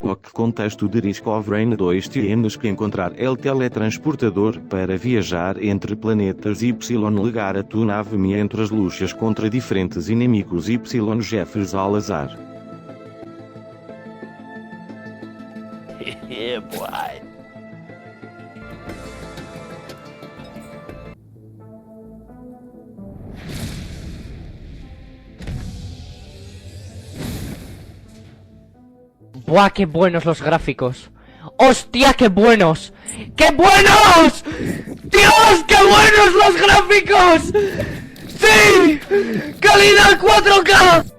o que contexto de Discovery 2 temos que encontrar el teletransportador para viajar entre planetas y legar a tu nave mientras luchas contra diferentes inimigos y jefes al azar. Yeah, boy. ¡Buah, qué buenos los gráficos! ¡Hostia, qué buenos! ¡Qué buenos! ¡Dios, qué buenos los gráficos! ¡Sí! ¡Calidad 4K!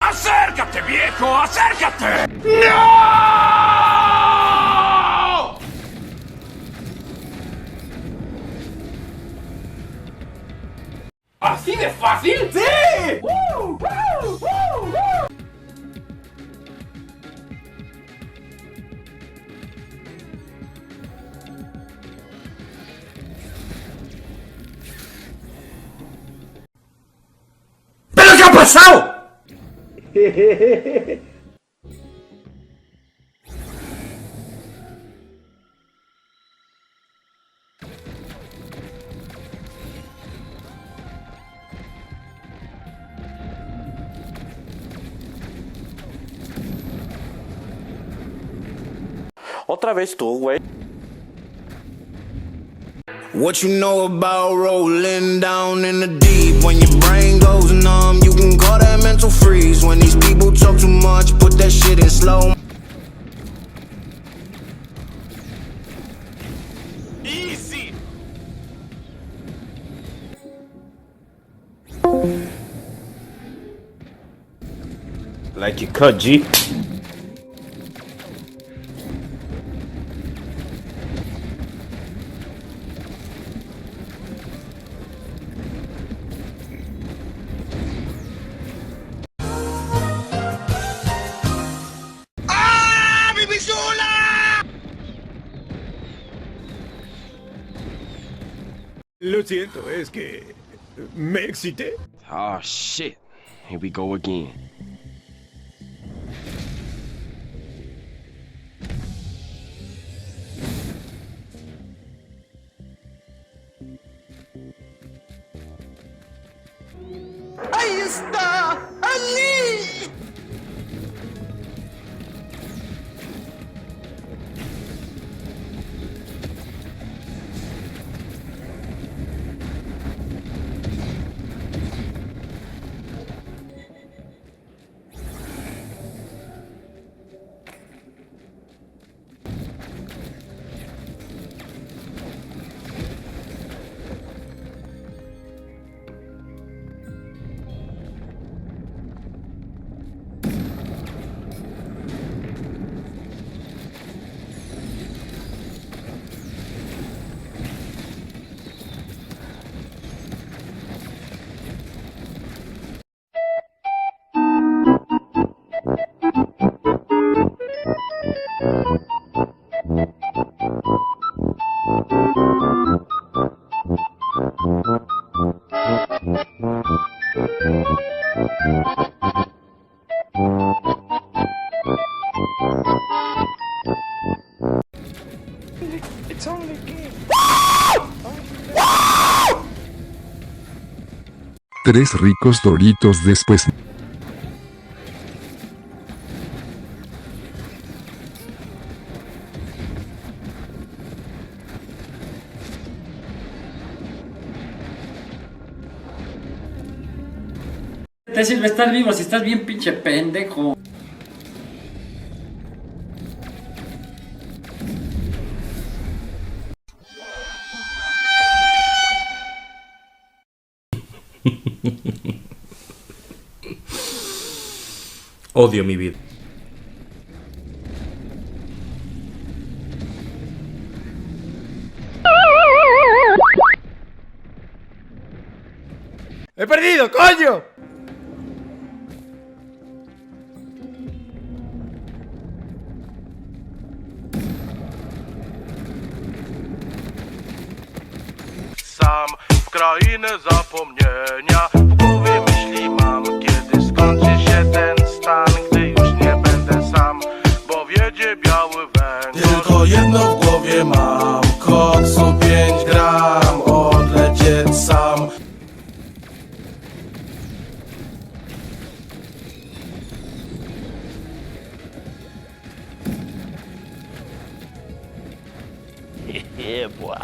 ¡Acércate, viejo! ¡Acércate! ¡No! ¿Así de fácil? ¡Sí! ¿Pero qué ha pasado? Otra vez tú, güey. What you know about rolling down in the deep? When your brain goes numb, you can call that mental freeze. When these people talk too much, put that shit in slow. Easy. Like you cut, G. Lo siento, es que me excité. Oh shit, here we go again. ¡Ahí está! ¡Ali! It's only a game. Tres ricos doritos después. Te sirve estar vivo si estás bien pinche pendejo. Odio mi vida. ¡He perdido, coño! Sam w krainę zapomnienia, w głowie myśli mam, kiedy skończy się ten stan, gdy już nie będę sam, bo wiedzie biały węgiel. Tylko jedno w głowie mam, koksu 5 gram, odlecieć sam. Yeah, boy.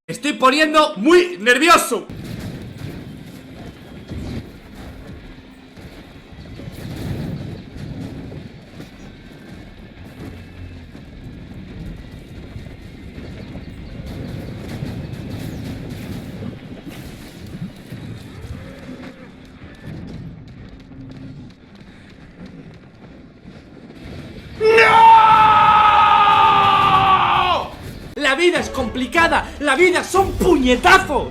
Estoy poniendo muy nervioso. La vida es complicada, la vida son puñetazos.